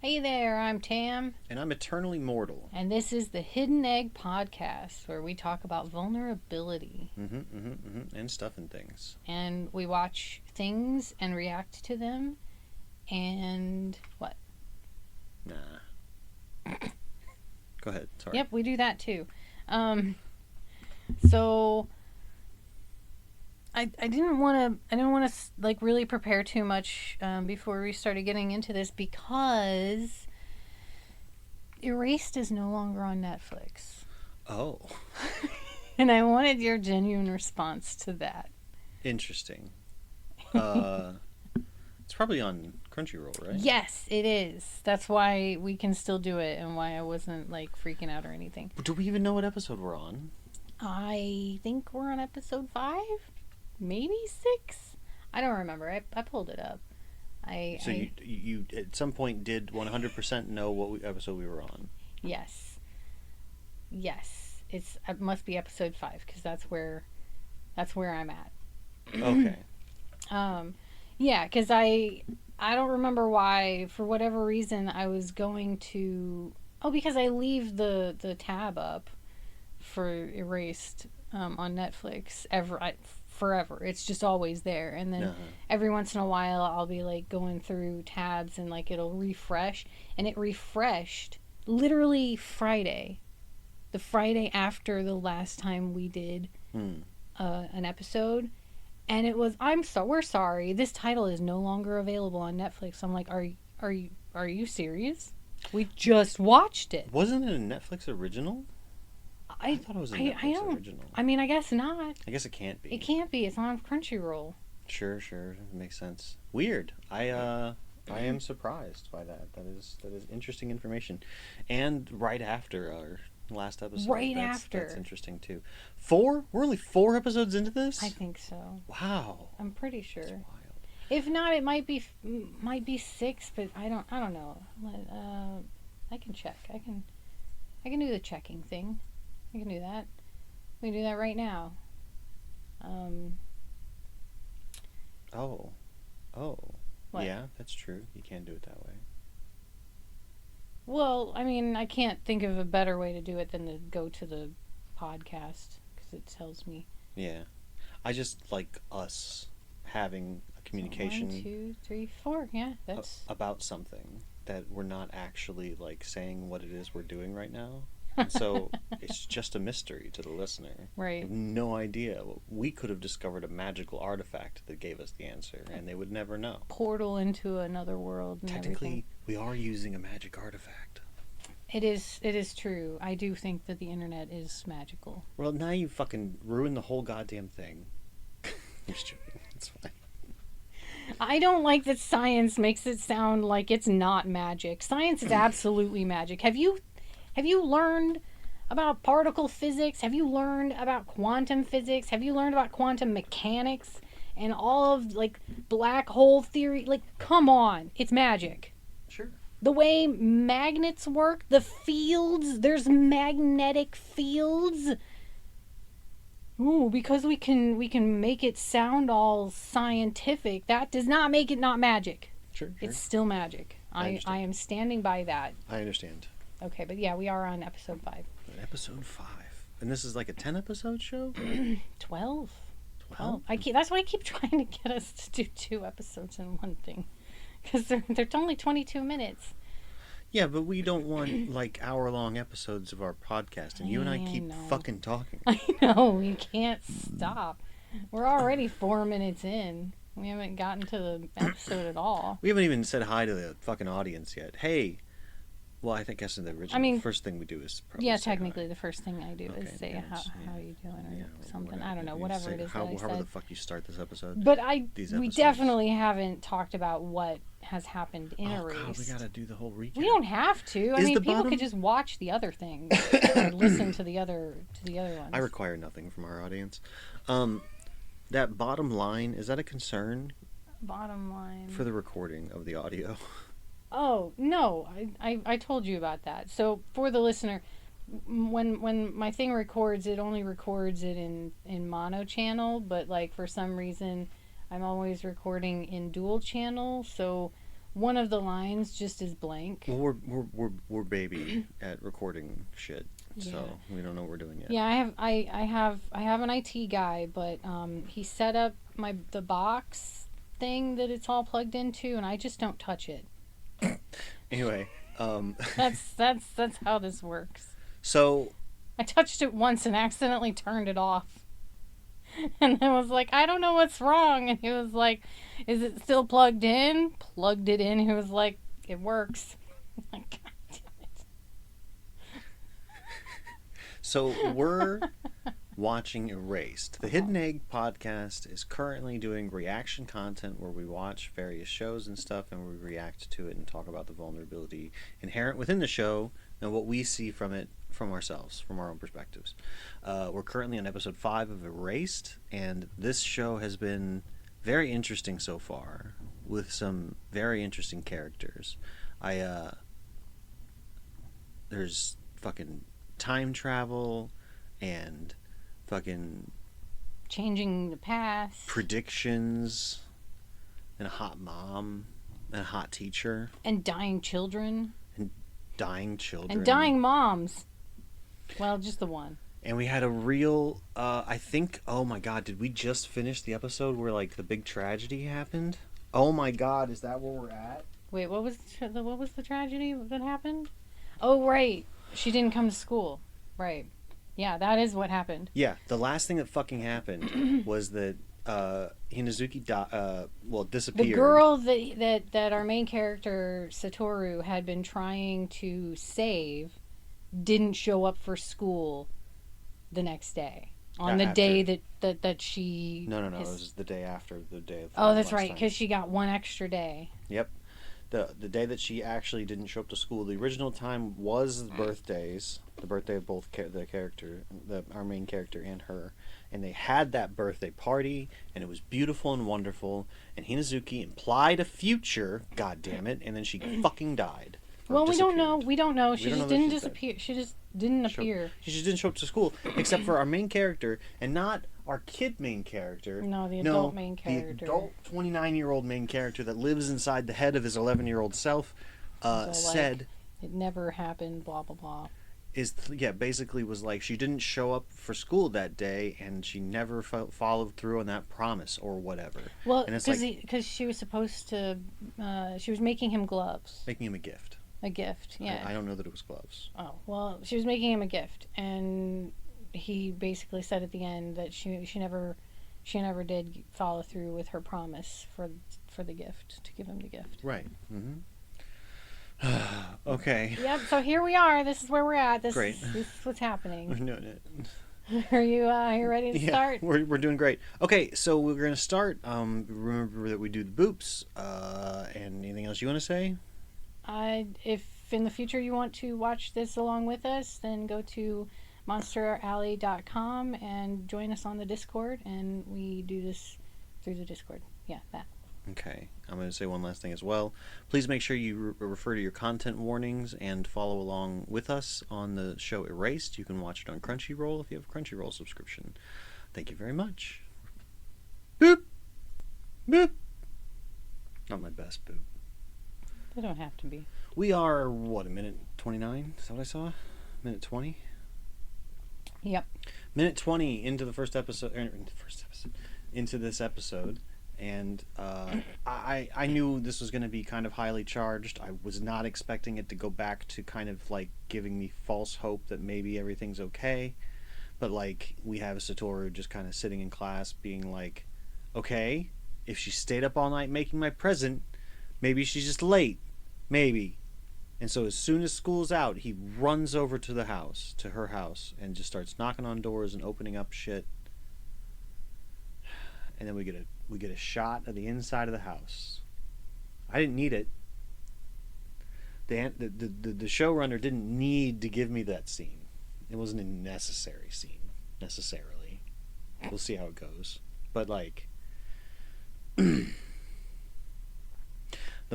Hey there, I'm Tam. And I'm eternally mortal. And this is the Hidden Egg Podcast, where we talk about vulnerability. And stuff and things. And we watch things and react to them. And what? Nah. Go ahead. Sorry. Yep, we do that too. So I didn't want to like really prepare too much before we started getting into this because Erased is no longer on Netflix. Oh. And I wanted your genuine response to that. Interesting. It's probably on Crunchyroll, right? Yes, it is. That's why we can still do it and why I wasn't like freaking out or anything. Do we even know what episode we're on? I think we're on episode 5, maybe 6. I don't remember. I pulled it up. You at some point did 100% know what episode we were on. Yes. It must be episode 5 because that's where I'm at. Okay. Yeah, because I don't remember why. For whatever reason, I was going to. Oh, because I leave the tab up for Erased on Netflix forever. It's just always there, and then every once in a while I'll be like going through tabs and like it'll refresh, and it refreshed literally Friday, the Friday after the last time we did an episode, and it was we're sorry, this title is no longer available on Netflix. I'm like, are you serious? We just watched it. Wasn't it a Netflix original? I thought it was a Netflix original. I mean, I guess not. I guess it can't be. It can't be. It's on Crunchyroll. Sure. It makes sense. Weird. I am surprised by that. That is interesting information. And right after our last episode. That's interesting too. 4? We're only 4 episodes into this? I think so. Wow. I'm pretty sure. That's wild. If not, it might be 6, but I don't know. I can check. I can do the checking thing. I can do that. We can do that right now. Oh. What? Yeah, that's true. You can do it that way. Well, I mean, I can't think of a better way to do it than to go to the podcast because it tells me. Yeah. I just like us having a communication. 1, 2, 3, 4. Yeah, that's about something that we're not actually like saying what it is we're doing right now. And so it's just a mystery to the listener. Right. They have no idea. We could have discovered a magical artifact that gave us the answer, and they would never know. Portal into another world. And Technically, everything. We are using a magic artifact. It is true. I do think that the internet is magical. Well, now you fucking ruined the whole goddamn thing. I'm just joking. It's fine. I don't like that science makes it sound like it's not magic. Science is absolutely magic. Have you learned about particle physics? Have you learned about quantum physics? Have you learned about quantum mechanics and all of like black hole theory? Like, come on, it's magic. Sure. The way magnets work, the fields, there's magnetic fields. Ooh, because we can make it sound all scientific. That does not make it not magic. Sure. It's still magic. I am standing by that. I understand. Okay, but yeah, we are on episode 5. Episode 5. And this is like a 10 episode show? 12. 12? That's why I keep trying to get us to do 2 episodes in one thing. Because they're only 22 minutes. Yeah, but we don't want like hour-long episodes of our podcast, and you and I keep fucking talking. I know, we can't stop. We're already 4 minutes in. We haven't gotten to the episode at all. We haven't even said hi to the fucking audience yet. Hey. Well, I think that's the original. First thing we do is probably technically hi. The first thing I do is say how you doing or something. Whatever. I don't know, whatever it is that I said. However the fuck you start this episode. But we definitely haven't talked about what has happened in Erased. God, we gotta do the whole recap. We don't have to. I mean, people could just watch the other things or listen to the other ones. I require nothing from our audience. That bottom line, is that a concern? Bottom line. For the recording of the audio. Oh, no. I told you about that. So, for the listener, when my thing records, it only records it in mono channel, but, like, for some reason, I'm always recording in dual channel. So, one of the lines just is blank. Well, we're baby at recording shit, so we don't know what we're doing yet. Yeah, I have an IT guy, but he set up the box thing that it's all plugged into, and I just don't touch it. Anyway, that's how this works. So I touched it once and accidentally turned it off. And I was like, I don't know what's wrong. And he was like, is it still plugged in? Plugged it in. He was like, it works. I'm like, God damn it. So we're watching Erased. The Hidden Egg podcast is currently doing reaction content where we watch various shows and stuff and we react to it and talk about the vulnerability inherent within the show and what we see from it from ourselves, from our own perspectives. We're currently on episode 5 of Erased, and this show has been very interesting so far with some very interesting characters. There's fucking time travel and fucking changing the past, predictions, and a hot mom and a hot teacher and dying children and and dying moms. Well, just the one. And we had a real I think, oh my god, did we just finish the episode where like the big tragedy happened? Oh my god, is that where we're at? Wait, what was the tragedy that happened? Oh right, she didn't come to school. Right. Yeah, that is what happened. Yeah, the last thing that fucking happened was that Hinazuki disappeared. The girl that our main character Satoru had been trying to save didn't show up for school the next day. On the day that she... No, it was the day after the day of... Oh, that's right, because she got one extra day. Yep. The day that she actually didn't show up to school. The original time was the birthdays. The birthday of both our main character and her. And they had that birthday party, and it was beautiful and wonderful. And Hinazuki implied a future, god damn it, and then she fucking died. Well, we don't know. She just didn't disappear. She just didn't appear. She just didn't show up to school, except for our main character, and not our kid main character. No, the adult main character. The adult 29-year-old main character that lives inside the head of his 11-year-old self said... It never happened, blah, blah, blah. Basically was like she didn't show up for school that day, and she never followed through on that promise or whatever. Well, because she was supposed to... she was making him gloves. Making him a gift. A gift, yeah. I don't know that it was gloves. Oh, well, she was making him a gift, and he basically said at the end that she never did follow through with her promise for the gift, to give him the gift. Right. Mm-hmm. Okay. Yep. So here we are. This is where we're at. Great. This is what's happening. We're doing it. Are you ready to start? We're doing great. Okay, so we're gonna start. Remember that we do the boops. And anything else you want to say? If in the future you want to watch this along with us, then go to monsteralley.com and join us on the Discord, and we do this through the Discord. Yeah, that. Okay, I'm going to say one last thing as well. Please make sure you refer to your content warnings and follow along with us on the show Erased. You can watch it on Crunchyroll if you have a Crunchyroll subscription. Thank you very much. Boop! Boop! Not my best boop. They don't have to be. We are, a minute 29? Is that what I saw? Minute 20? Yep. Minute 20 into the first episode, into this episode. And I knew this was going to be kind of highly charged. I was not expecting it to go back to kind of like giving me false hope that maybe everything's okay. But like we have Satoru just kind of sitting in class being like, okay, if she stayed up all night making my present, maybe she's just late. Maybe. And so as soon as school's out, he runs over to her house, and just starts knocking on doors and opening up shit. And then we get a shot of the inside of the house. I didn't need it. The showrunner didn't need to give me that scene. It wasn't a necessary scene, necessarily. We'll see how it goes. But like the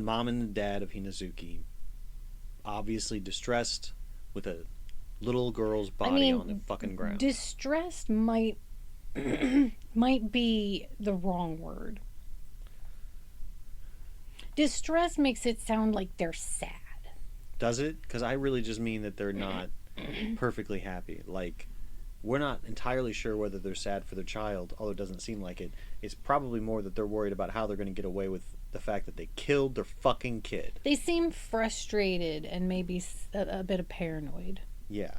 mom and the dad of Hinazuki, obviously distressed with a little girl's body on the fucking ground. Distressed might be the wrong word. Distress makes it sound like they're sad. Does it? Because I really just mean that they're not perfectly happy. Like, we're not entirely sure whether they're sad for their child, although it doesn't seem like it. It's probably more that they're worried about how they're going to get away with the fact that they killed their fucking kid. They seem frustrated and maybe a bit of paranoid. Yeah.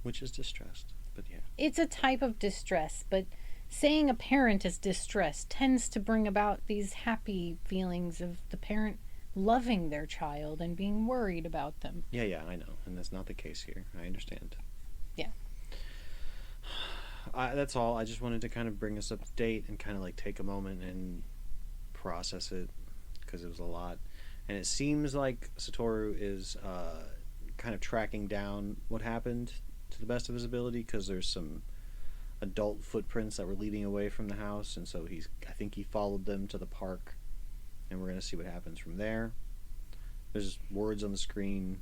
Which is distressed, but yeah. It's a type of distress, but saying a parent is distressed tends to bring about these happy feelings of the parent loving their child and being worried about them. Yeah, I know. And that's not the case here. I understand. Yeah. That's all. I just wanted to kind of bring us up to date and kind of like take a moment and process it because it was a lot. And it seems like Satoru is kind of tracking down what happened to the best of his ability because there's some adult footprints that were leading away from the house, and so I think he followed them to the park, and we're going to see what happens from there. There's words on the screen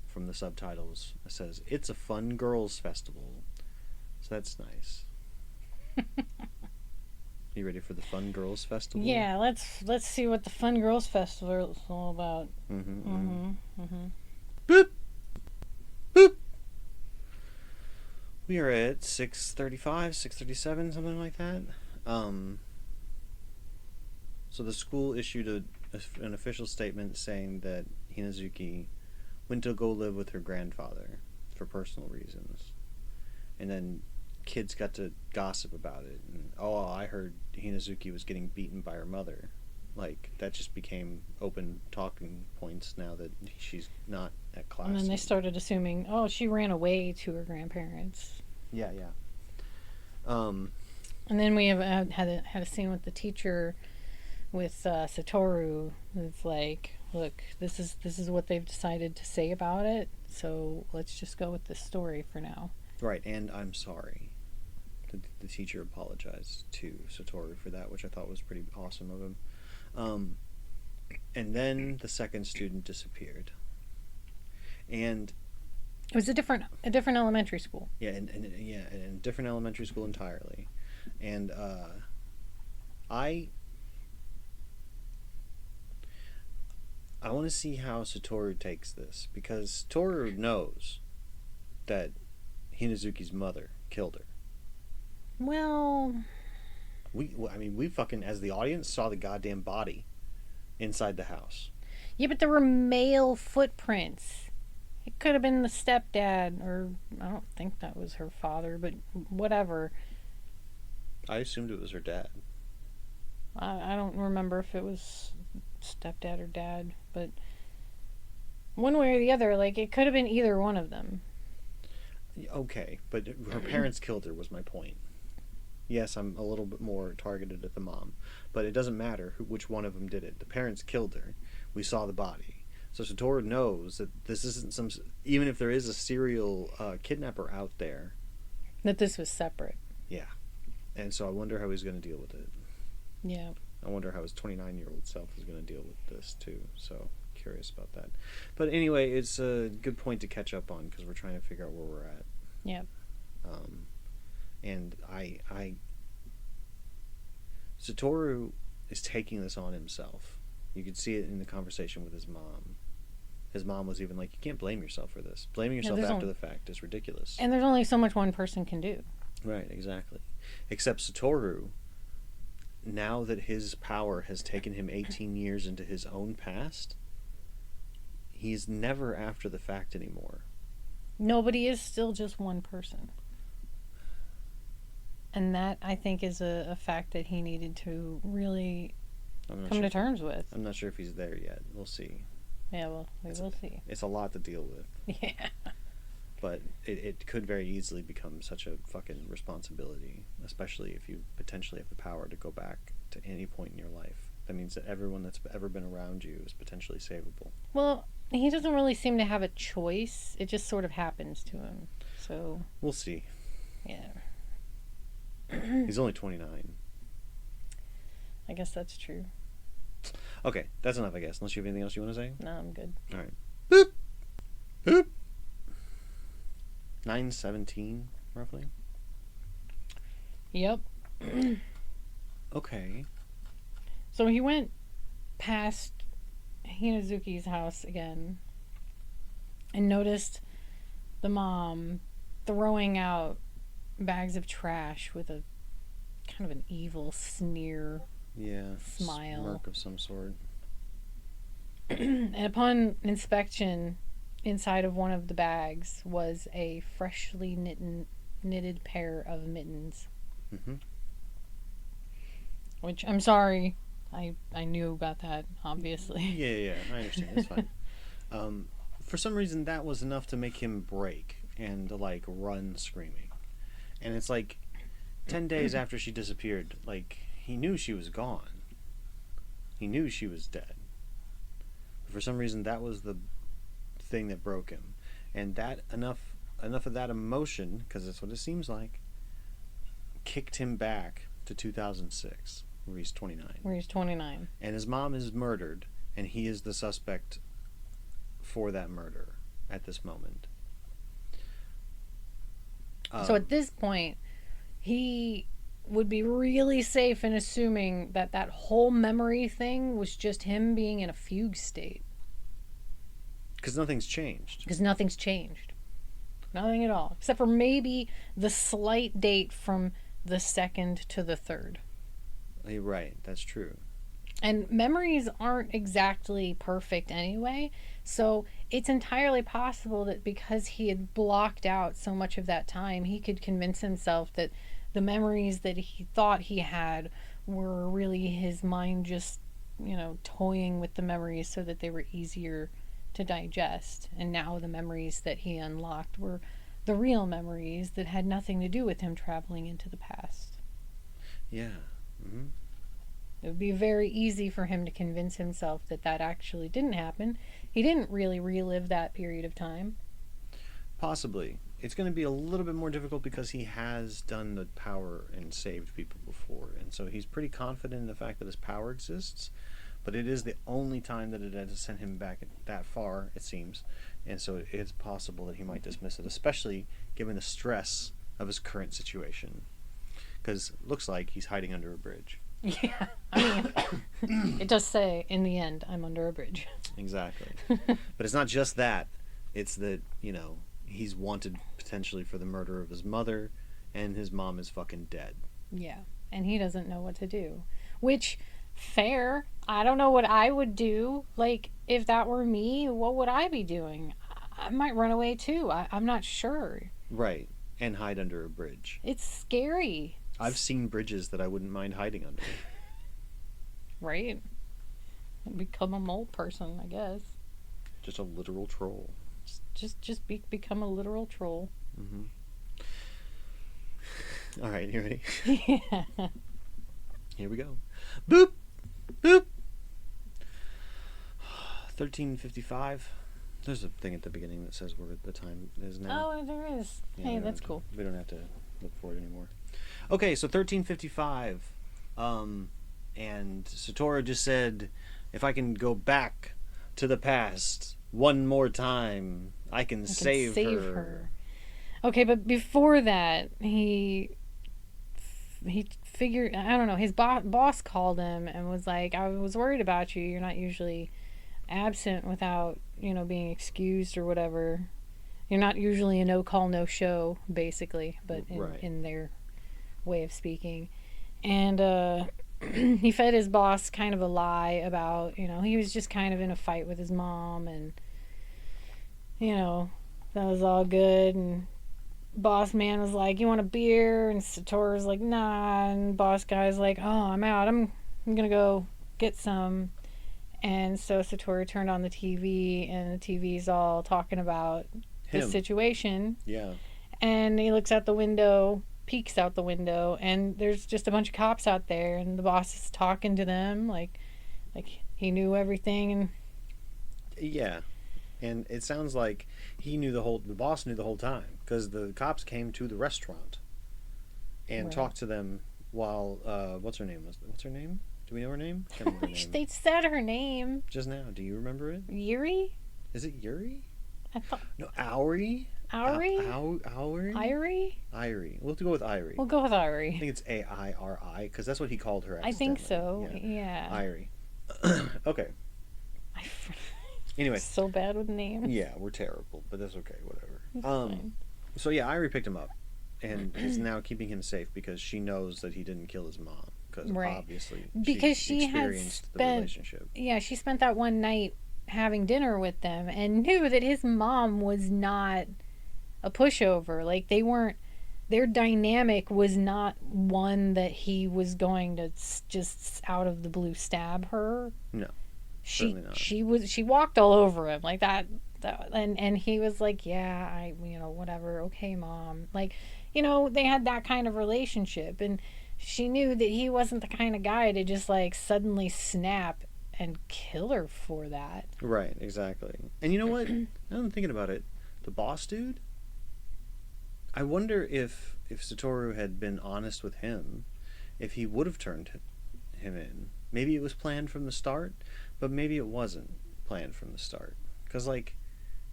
from the subtitles that says it's a fun girls festival, so that's nice. You ready for the fun girls festival? Yeah, let's see what the fun girls festival is all about. Boop boop. We are at 6:35, 6:37, something like that. So the school issued an official statement saying that Hinazuki went to go live with her grandfather for personal reasons. And then kids got to gossip about it. And, I heard Hinazuki was getting beaten by her mother. Like, that just became open talking points now that she's not at class. And then they started assuming, she ran away to her grandparents. Yeah. And then we have had a scene with the teacher with Satoru. It's like, look, this is what they've decided to say about it. So let's just go with this story for now. Right, and I'm sorry. The teacher apologized to Satoru for that, which I thought was pretty awesome of him. And then the second student disappeared. And it was a different elementary school. Yeah, and different elementary school entirely. And I want to see how Satoru takes this, because Satoru knows that Hinazuki's mother killed her. Well, we fucking, as the audience, saw the goddamn body inside the house. Yeah, but there were male footprints. It could have been the stepdad, or I don't think that was her father, but whatever. I assumed it was her dad. I don't remember if it was stepdad or dad, but one way or the other, like, it could have been either one of them. Okay, but her parents killed her was my point. Yes, I'm a little bit more targeted at the mom, but it doesn't matter which one of them did it. The parents killed her. We saw the body. So Satoru knows that this isn't some... Even if there is a serial kidnapper out there... That this was separate. Yeah. And so I wonder how he's going to deal with it. Yeah. I wonder how his 29-year-old self is going to deal with this, too. So, curious about that. But anyway, it's a good point to catch up on, because we're trying to figure out where we're at. Yeah. And Satoru is taking this on himself. You could see it in the conversation with his mom. His mom was even like, you can't blame yourself for this. Blaming yourself after the fact is ridiculous. And there's only so much one person can do. Right, exactly. Except Satoru, now that his power has taken him 18 years into his own past, he's never after the fact anymore. Nobody is still just one person. And that, I think, is a fact that he needed to really come to terms with. I'm not sure if he's there yet. We'll see. Yeah, well, we'll see. It's a lot to deal with. Yeah. But it could very easily become such a fucking responsibility, especially if you potentially have the power to go back to any point in your life. That means that everyone that's ever been around you is potentially savable. Well, he doesn't really seem to have a choice. It just sort of happens to him. So we'll see. Yeah. He's only 29. I guess that's true. Okay, that's enough, I guess. Unless you have anything else you want to say? No, I'm good. All right. Boop. Boop. 9:17, roughly. Yep. Okay. So he went past Hinazuki's house again and noticed the mom throwing out bags of trash with a kind of an evil sneer, smile. Smirk of some sort. And upon inspection, inside of one of the bags was a freshly knitted pair of mittens. Mm-hmm. Which, I'm sorry, I knew about that, obviously. Yeah, I understand. It's fine. For some reason, that was enough to make him break and like run screaming. And it's like 10 days after she disappeared, like he knew she was gone. He knew she was dead. But for some reason, that was the thing that broke him, and that enough of that emotion, because that's what it seems like, kicked him back to 2006, where he's 29. And his mom is murdered, and he is the suspect for that murder at this moment. So at this point, he would be really safe in assuming that that whole memory thing was just him being in a fugue state. Because nothing's changed. Nothing at all. Except for maybe the slight date from the 2nd to the 3rd. You're right, that's true. And memories aren't exactly perfect anyway, so it's entirely possible that because he had blocked out so much of that time, he could convince himself that the memories that he thought he had were really his mind just, toying with the memories so that they were easier to digest. And now the memories that he unlocked were the real memories that had nothing to do with him traveling into the past. Yeah. Mm-hmm. It would be very easy for him to convince himself that that actually didn't happen. He didn't really relive that period of time. Possibly. It's going to be a little bit more difficult because he has done the power and saved people before. And so he's pretty confident in the fact that his power exists. But it is the only time that it has sent him back that far, it seems. And so it's possible that he might dismiss it, especially given the stress of his current situation. Because it looks like he's hiding under a bridge. Yeah, I mean, it does say, in the end, I'm under a bridge. Exactly. But it's not just that. It's that, he's wanted potentially for the murder of his mother, and his mom is fucking dead. Yeah, and he doesn't know what to do. Which, fair. I don't know what I would do. Like, if that were me, what would I be doing? I might run away too. I'm not sure. Right, and hide under a bridge. It's scary. I've seen bridges that I wouldn't mind hiding under. Right? Become a mole person, I guess. Just a literal troll. Become a literal troll. Mm-hmm. All right, you ready? Yeah. Here we go. Boop! Boop! 13:55. There's a thing at the beginning that says where the time is now. Oh, there is. Yeah, hey, that's cool. We don't have to look for it anymore. Okay, so 13:55. And Satoru just said, if I can go back to the past one more time, I can save her. Okay, but before that, he figured, I don't know, his boss called him and was like, I was worried about you. You're not usually absent without, being excused or whatever. You're not usually a no-call, no-show, basically, but in their way of speaking. And he fed his boss kind of a lie about, he was just kind of in a fight with his mom, and, that was all good. And boss man was like, you want a beer? And Satoru's like, nah. And boss guy's like, oh, I'm out. I'm gonna go get some. And so Satoru turned on the TV, and the TV's all talking about the situation. Yeah. And he looks out the window, peeks out the window, and there's just a bunch of cops out there, and the boss is talking to them like he knew everything. And yeah. And it sounds like the boss knew the whole time, because the cops came to the restaurant and talked to them while, what's her name? Do we know her name? I can't remember her name. They said her name just now. Do you remember it? Yuri? Is it Yuri? I thought... No, Auri? Auri? Auri? Irie? Irie. We'll have to go with Irie. We'll go with Irie. I think it's Airi, because that's what he called her. I think so. Yeah. Irie. Okay. I Anyway, so bad with names. yeah, we're terrible, but that's okay. Whatever. It's fine. So yeah, Irie picked him up, and is now keeping him safe because she knows that he didn't kill his mom. Because Right. obviously she Because she had experienced the spent, relationship. yeah, she spent that one night having dinner with them and knew that his mom was not a pushover. Like, they weren't, their dynamic was not one that he was going to just out of the blue stab her. No, She certainly not. she walked all over him like that, and he was like, yeah, I, whatever, okay, mom. Like, they had that kind of relationship, and she knew that he wasn't the kind of guy to just like suddenly snap and kill her for that. Right, exactly. And you know what? Now I'm thinking about it. The boss dude. I wonder if Satoru had been honest with him, if he would have turned him in. Maybe it was planned from the start, but maybe it wasn't planned from the start. Because, like,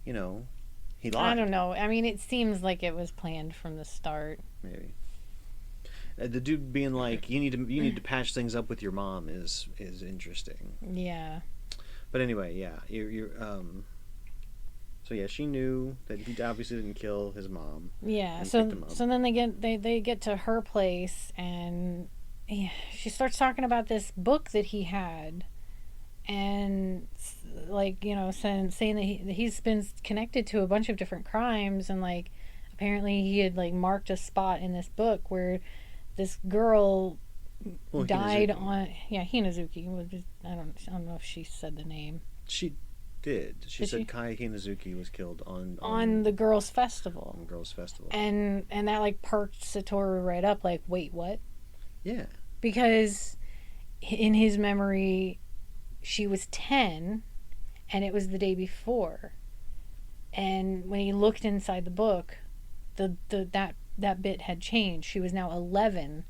you know, he I don't lied. know. I mean, it seems like it was planned from the start. Maybe the dude being like, you need to patch things up with your mom is interesting. Yeah. But anyway, yeah, you're So yeah, she knew that he obviously didn't kill his mom. Yeah. And picked So him up. so then they get to her place, and yeah, she starts talking about this book that he had, and like, saying that he's been connected to a bunch of different crimes, and like apparently he had like marked a spot in this book where this girl died Hinazuki. on, yeah, Hinazuki. I don't know if she said the name. She did. She Did said she? Kai Hinazuki was killed on On the girls' festival. on Girls Festival. And that like perked Satoru right up, like, wait, what? Yeah. Because in his memory she was 10 and it was the day before. And when he looked inside the book, that bit had changed. She was now 11,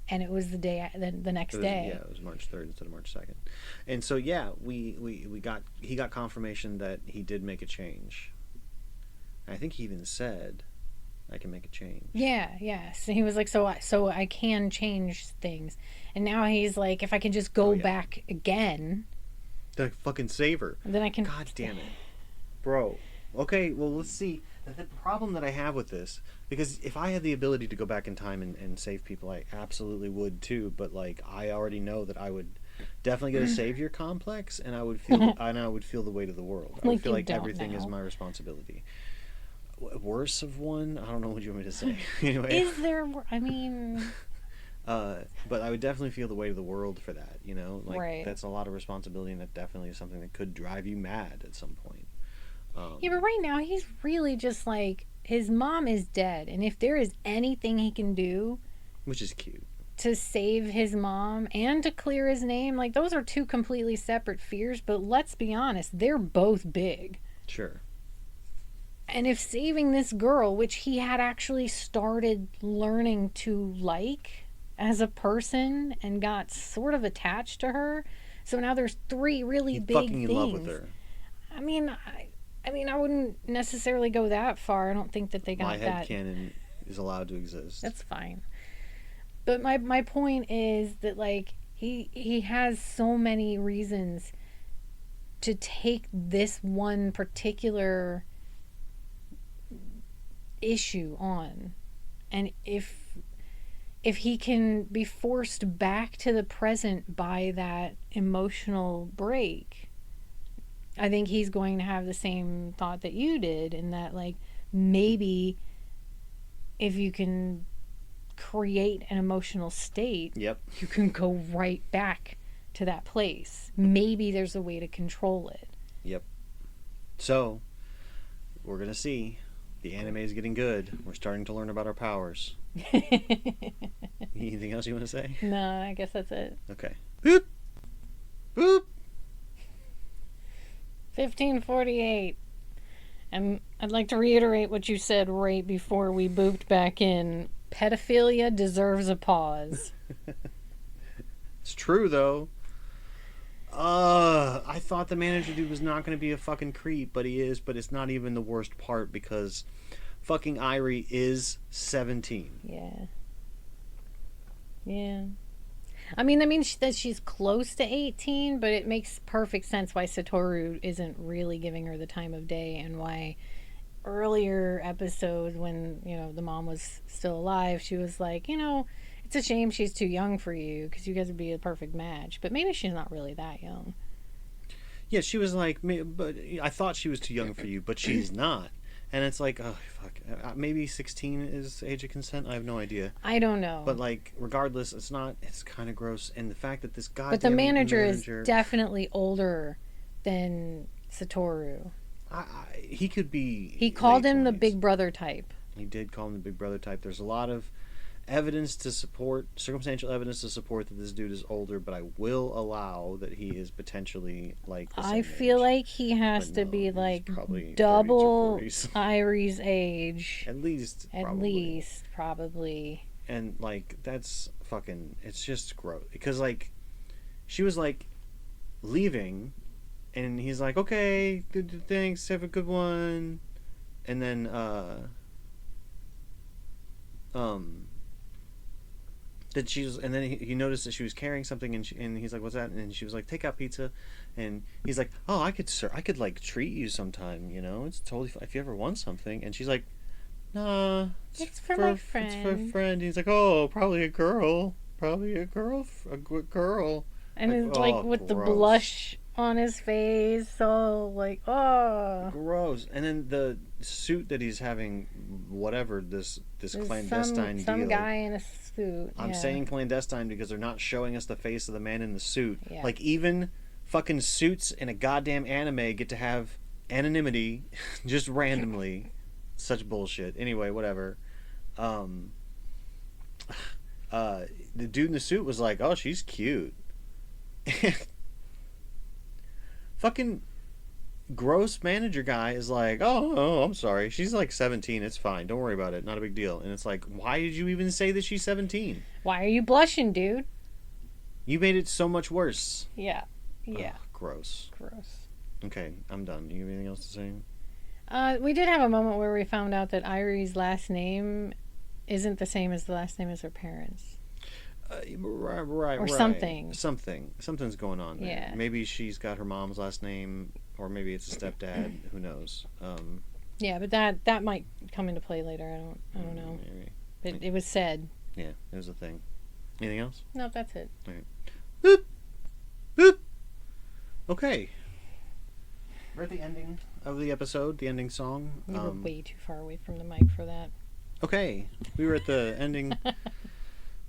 and it was the next day. Yeah, it was March 3rd instead of March 2nd. And so yeah, he got confirmation that he did make a change. I think he even said, I can make a change. Yeah. So he was like, so I can change things. And now he's like, if I can just go back again, to fucking save her. then I can. God damn it. Bro. Okay, well, let's see. The problem that I have with this, because if I had the ability to go back in time and save people, I absolutely would too. But like, I already know that I would definitely get a savior complex, and I would feel the weight of the world. I would feel like everything is my responsibility. Worse of one, I don't know what you want me to say. Anyway, Is there? I mean, but I would definitely feel the weight of the world for that. Like right. that's a lot of responsibility, and that definitely is something that could drive you mad at some point. Yeah, but right now he's really just like, his mom is dead, and if there is anything he can do, which is cute, to save his mom and to clear his name, like, those are two completely separate fears, but let's be honest, they're both big. Sure. And if saving this girl, which he had actually started learning to like as a person and got sort of attached to her, so now there's three really He's big fucking things. in love with her. I mean, I wouldn't necessarily go that far. I don't think that they got My that. headcanon is allowed to exist. That's fine. But my point is that, like, he has so many reasons to take this one particular issue on. And if he can be forced back to the present by that emotional break, I think he's going to have the same thought that you did, in that, like, maybe if you can create an emotional state, yep, you can go right back to that place. Maybe there's a way to control it. Yep. So, we're going to see. The anime is getting good. We're starting to learn about our powers. Anything else you want to say? No, I guess that's it. Okay. Boop! Boop! 1548. And I'd like to reiterate what you said right before we booped back in. Pedophilia deserves a pause. It's true, though. I thought the manager dude was not going to be a fucking creep, but he is. But it's not even the worst part, because fucking Irie is 17. Yeah. I mean, that she's close to 18, but it makes perfect sense why Satoru isn't really giving her the time of day, and why earlier episodes when, the mom was still alive, she was like, it's a shame she's too young for you because you guys would be a perfect match. But maybe she's not really that young. Yeah, she was like, but I thought she was too young for you, but she's not. And it's like, oh fuck, maybe 16 is age of consent. I have no idea. I don't know. But like, regardless, it's not. It's kind of gross. And the fact that this goddamn but the manager is definitely older than Satoru. He could be. He called him 20s. The big brother type. He did call him the big brother type. There's a lot of evidence to support, circumstantial evidence to support that this dude is older, but I will allow that he is potentially like the same I feel age. Like he has to be like double Irie's age. At least, probably. And like, that's fucking, it's just gross. Because like, she was like leaving, and he's like, okay, good, thanks, have a good one. And then, that she was, and then he noticed that she was carrying something, and he's like, "What's that?" And she was like, "Take out pizza," and he's like, "Oh, I could like treat you sometime, it's totally fine if you ever want something." And she's like, "Nah, it's for my friend. It's for a friend." He's like, "Oh, probably a girl, a good girl." And it's like with gross. The blush on his face, so like, oh, gross. And then the suit that he's having, whatever this clandestine some deal. guy in a suit. I'm saying clandestine because they're not showing us the face of the man in the suit. Yeah. Like, even fucking suits in a goddamn anime get to have anonymity just randomly. Such bullshit. Anyway, whatever. The dude in the suit was like, "Oh, she's cute." Fucking gross manager guy is like, oh, I'm sorry, she's like 17, it's fine, don't worry about it, not a big deal. And it's like, why did you even say that she's 17? Why are you blushing, dude? You made it so much worse. Yeah. Ugh, gross. Okay, I'm done. You have anything else to say? We did have a moment where we found out that Irie's last name isn't the same as the last name as her parents. Right. Or something. Something's going on there. Yeah. Maybe she's got her mom's last name, or maybe it's a stepdad. Who knows? Yeah, but that might come into play later. I don't know. Maybe. It was said. Yeah, it was a thing. Anything else? No, that's it. All right. Boop. Boop. Okay. We're at the ending of the episode, the ending song. We were way too far away from the mic for that. Okay. We were at the ending...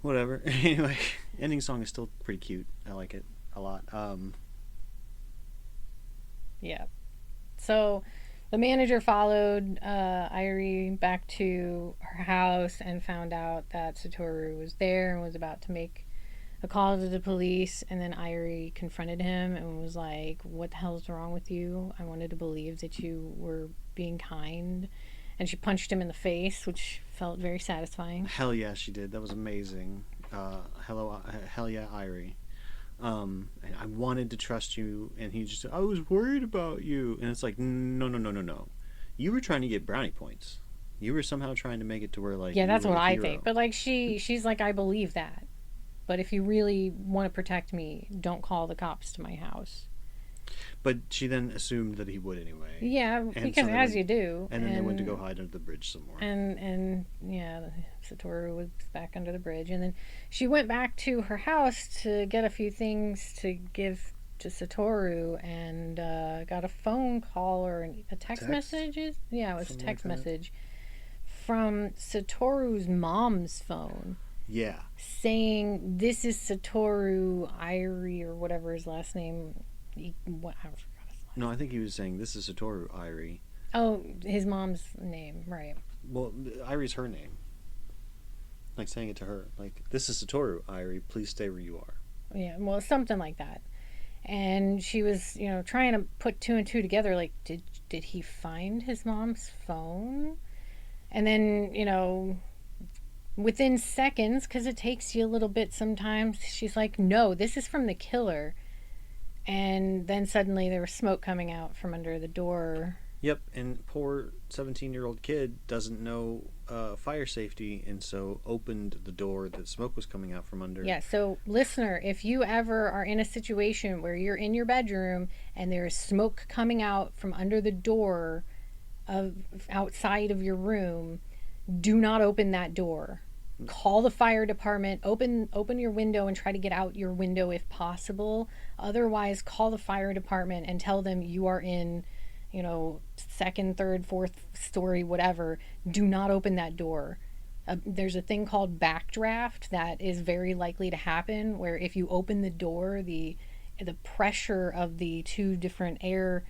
Whatever. Anyway, ending song is still pretty cute. I like it a lot. Yeah. So the manager followed Irie back to her house and found out that Satoru was there and was about to make a call to the police. And then Irie confronted him and was like, "What the hell is wrong with you? I wanted to believe that you were being kind." And she punched him in the face, which felt very satisfying. Hell yeah, she did. That was amazing. Hell yeah, Irie. And I wanted to trust you, and he just said, "I was worried about you." And it's like, no. You were trying to get brownie points. You were somehow trying to make it to where, like, yeah, that's what I think. But like, she's like, "I believe that. But if you really want to protect me, don't call the cops to my house." But she then assumed that he would anyway. Yeah, because as you do. And then they went to go hide under the bridge some more. And yeah, Satoru was back under the bridge. And then she went back to her house to get a few things to give to Satoru, and got a phone call or a text message. Yeah, it was something a text message from Satoru's mom's phone. Yeah. Saying, "This is Satoru Irie," or whatever his last name. I forgot his last name. No, I think he was saying, "This is Satoru Irie." Oh, his mom's name, right? Well, Irie's her name. Like saying it to her, like, "This is Satoru Irie. Please stay where you are." Yeah, well, something like that. And she was, trying to put two and two together. Like, did he find his mom's phone? And then, within seconds, because it takes you a little bit sometimes, she's like, "No, this is from the killer." And then suddenly there was smoke coming out from under the door Yep, and poor 17-year-old kid doesn't know fire safety, and so opened the door that smoke was coming out from under. Yeah, so listener, if you ever are in a situation where you're in your bedroom and there is smoke coming out from under the door of outside of your room, do not open that door. Call the fire department, open your window and try to get out your window if possible. Otherwise, call the fire department and tell them you are in, second, third, fourth story, whatever. Do not open that door. There's a thing called backdraft that is very likely to happen where if you open the door, the pressure of the two different air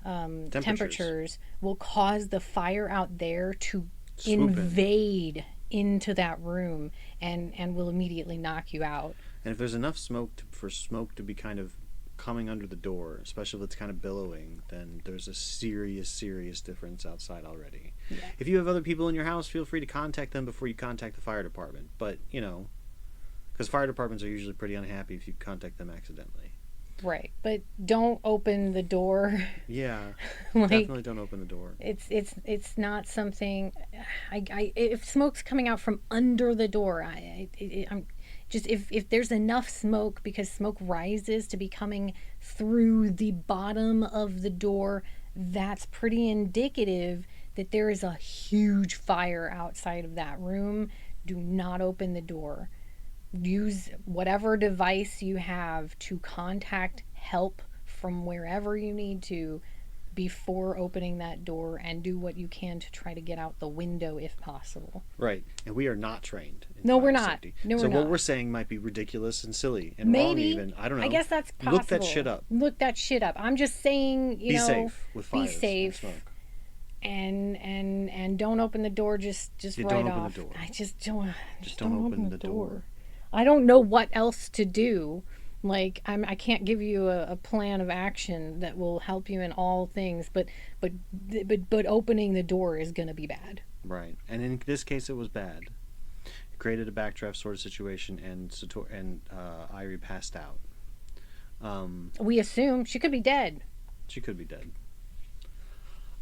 temperatures will cause the fire out there to invade into that room and will immediately knock you out. And if there's enough for smoke to be kind of coming under the door, especially if it's kind of billowing, then there's a serious difference outside already. Yeah. If you have other people in your house, feel free to contact them before you contact the fire department. But, because fire departments are usually pretty unhappy if you contact them accidentally. Right, but don't open the door. Yeah, definitely don't open the door. It's not something. If smoke's coming out from under the door, I'm just if there's enough smoke because smoke rises to be coming through the bottom of the door, that's pretty indicative that there is a huge fire outside of that room. Do not open the door. Use whatever device you have to contact help from wherever you need to before opening that door, and do what you can to try to get out the window if possible. Right. And we are not trained in No, fire we're not. safety. No, so we're what not. we're saying might be ridiculous and silly and Maybe, wrong even. I don't know. I guess that's possible. Look that shit up. Look that shit up. I'm just saying, be safe with fires. Be safe. And smoke. And don't open the door just right don't off. Open the door. I just don't open the door. door. I don't know what else to do. Like I can't give you a plan of action that will help you in all things, but opening the door is gonna be bad. Right, and in this case, it was bad. It created a backdraft sort of situation, and Irie passed out. We assume she could be dead. She could be dead.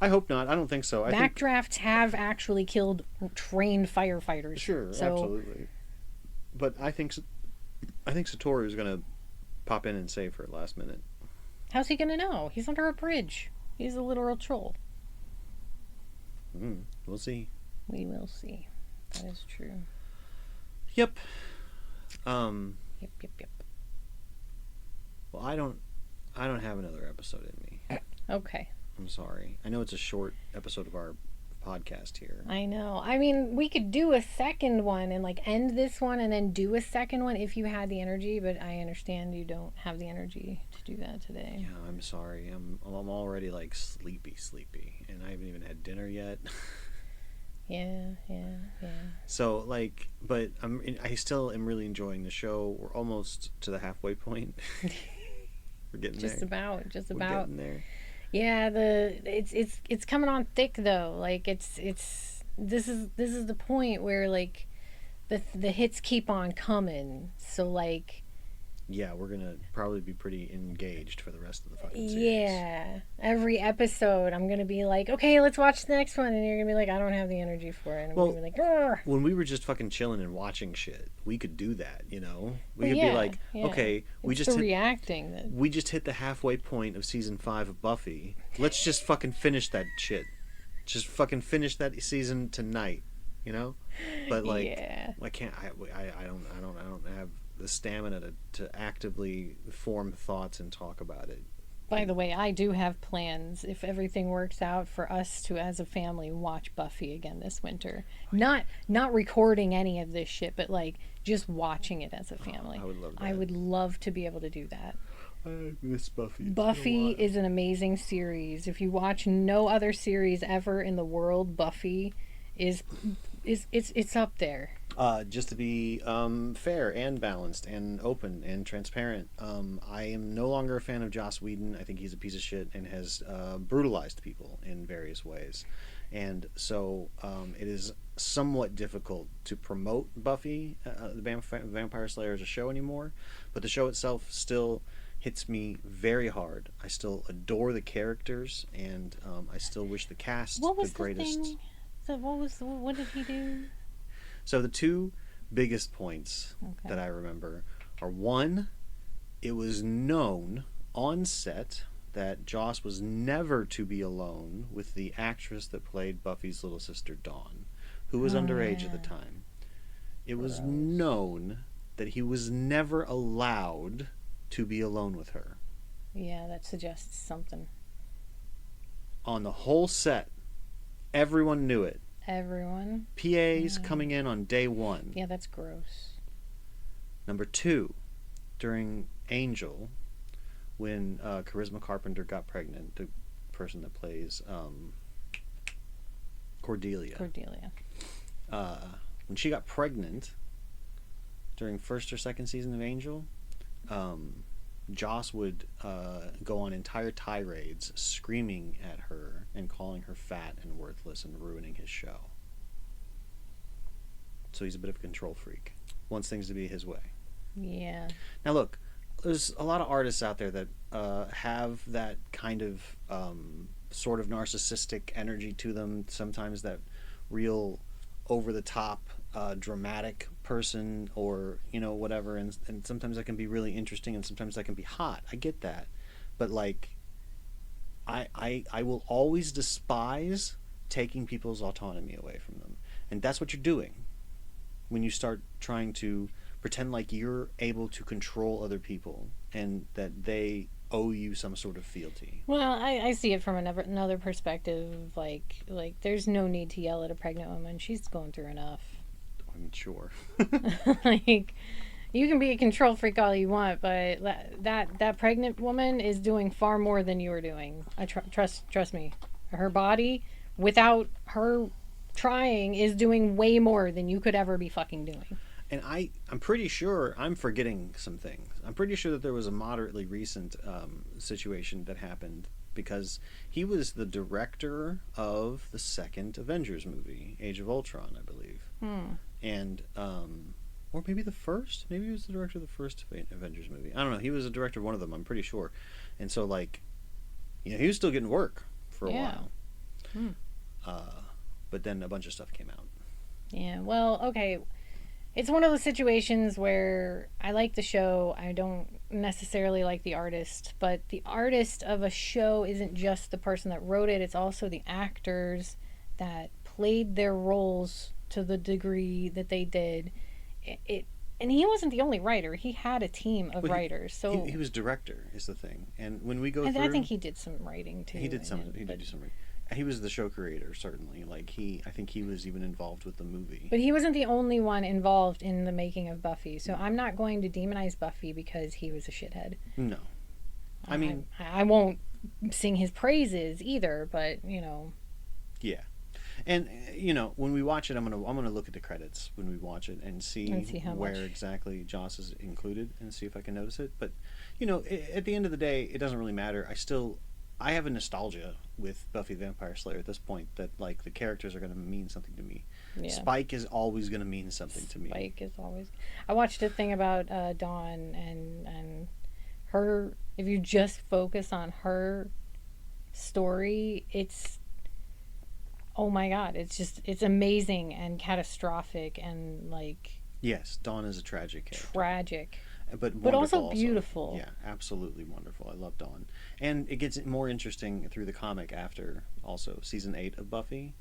I hope not. I don't think so. Backdrafts have actually killed trained firefighters. Sure, absolutely. But I think Satoru is gonna pop in and save her at last minute. How's he gonna know? He's under a bridge. He's a literal troll. We'll see. We will see. That is true. Yep. Yep. Well, I don't have another episode in me. Okay. I'm sorry. I know it's a short episode of our podcast here. I know. I mean, we could do a second one and end this one and then do a second one if you had the energy, but I understand you don't have the energy to do that today. Yeah, I'm sorry. I'm already sleepy, and I haven't even had dinner yet. Yeah. So but I still am really enjoying the show. We're almost to the halfway point. We're getting just there. About. We're getting there. Yeah, it's coming on thick though. This is the point where the hits keep on coming. So yeah, we're gonna probably be pretty engaged for the rest of the fucking series. Yeah, every episode I'm gonna be like, okay, let's watch the next one, and you're gonna be like, I don't have the energy for it. And I'm gonna be like, Grr. When we were just fucking chilling and watching shit, we could do that, We could be like, okay, we just hit the halfway point of season 5 of Buffy. Let's just fucking finish that shit. Just fucking finish that season tonight, But I can't. I don't have the stamina to actively form thoughts and talk about it. By the way, I do have plans if everything works out for us to, as a family, watch Buffy again this winter. Not recording any of this shit, but just watching it as a family. I would love that. I would love to be able to do that. I miss Buffy. Buffy is an amazing series. If you watch no other series ever in the world, Buffy is it's up there. Just to be fair and balanced and open and transparent, I am no longer a fan of Joss Whedon. I think he's a piece of shit and has brutalized people in various ways. And so it is somewhat difficult to promote Buffy, the Vampire Slayer, as a show anymore. But the show itself still hits me very hard. I still adore the characters, and I still wish the cast What the was the greatest. thing? So what did he do? So the two biggest points Okay. that I remember are, one, it was known on set that Joss was never to be alone with the actress that played Buffy's little sister Dawn, who was Oh underage at the yeah. time. It was Gross. known that he was never allowed to be alone with her. Yeah, that suggests something. On the whole set, everyone knew it. Everyone. PAs Yeah. coming in on day one. Yeah, that's gross. Number two, during Angel, when Charisma Carpenter got pregnant, the person that plays Cordelia, Cordelia. uh, when she got pregnant during first or second season of Angel, um, Joss would go on entire tirades screaming at her and calling her fat and worthless and ruining his show. So he's a bit of a control freak. Wants things to be his way. Yeah. Now look, there's a lot of artists out there that have that kind of sort of narcissistic energy to them. Sometimes that real over the top dramatic person, or whatever, and sometimes that can be really interesting, and sometimes that can be hot. I get that, but like I will always despise taking people's autonomy away from them, and that's what you're doing when you start trying to pretend like you're able to control other people and that they owe you some sort of fealty. Well, I see it from another perspective. Like there's no need to yell at a pregnant woman. She's going through enough. I mean, sure. Like you can be a control freak all you want, but that pregnant woman is doing far more than you are doing. Trust me. Her body, without her trying, is doing way more than you could ever be fucking doing. And I'm pretty sure I'm forgetting some things. I'm pretty sure that there was a moderately recent situation that happened, because he was the director of the second Avengers movie, Age of Ultron, I believe. And or maybe the first. Maybe he was the director of the first Avengers movie. I don't know. He was the director of one of them, I'm pretty sure. And so, like, he was still getting work for a while. But then a bunch of stuff came out. Yeah. Well, okay. It's one of those situations where I like the show. I don't necessarily like the artist, but the artist of a show isn't just the person that wrote it, it's also the actors that played their roles to the degree that they did. And he wasn't the only writer. He had a team of writers. So he was director is the thing. And when we go I through, think he did some writing too. he did some. He did do some. He was the show creator, certainly. Like I think he was even involved with the movie. But he wasn't the only one involved in the making of Buffy. So I'm not going to demonize Buffy because he was a shithead. No, I mean, I won't sing his praises either. But yeah. And when we watch it, I'm gonna look at the credits when we watch it and see where much. exactly Joss is included and see if I can notice it. But at the end of the day, it doesn't really matter. I have a nostalgia with Buffy the Vampire Slayer at this point that, like, the characters are going to mean something to me. Yeah. Spike is always going to mean something to me. Spike is always. I watched a thing about Dawn and her. If you just focus on her story, it's, oh my god, it's amazing and catastrophic and, like, yes, Dawn is a tragic character. Tragic. But also beautiful. Yeah, absolutely wonderful. I love Dawn, and it gets more interesting through the comic after. Also, season 8 of Buffy,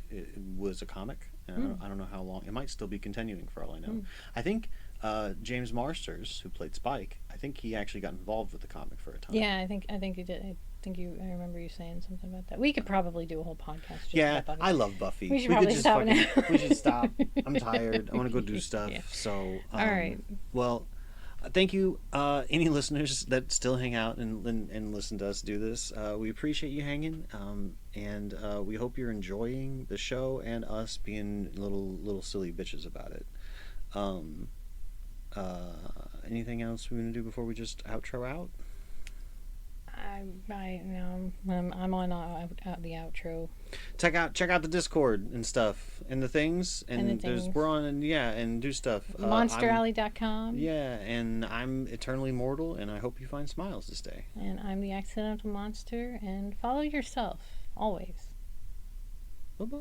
it was a comic, and I don't know how long. It might still be continuing for all I know. I think James Marsters, who played Spike, I think he actually got involved with the comic for a time. Yeah, I think he did. I remember you saying something about that. We could probably do a whole podcast. Just yeah, about Buffy. I love Buffy. We should probably stop now. We should stop. I'm tired. I want to go do stuff. Yeah. So, all right. Well. Thank you, any listeners that still hang out and listen to us do this. We appreciate you hanging, and we hope you're enjoying the show and us being little silly bitches about it. Anything else we're gonna do before we just outro out? I'm on the outro. Check out the Discord and stuff and the things we're on and do stuff. MonsterAlley.com. Yeah, and I'm eternally mortal, and I hope you find smiles this day. And I'm the accidental monster, and follow yourself always. Bye bye.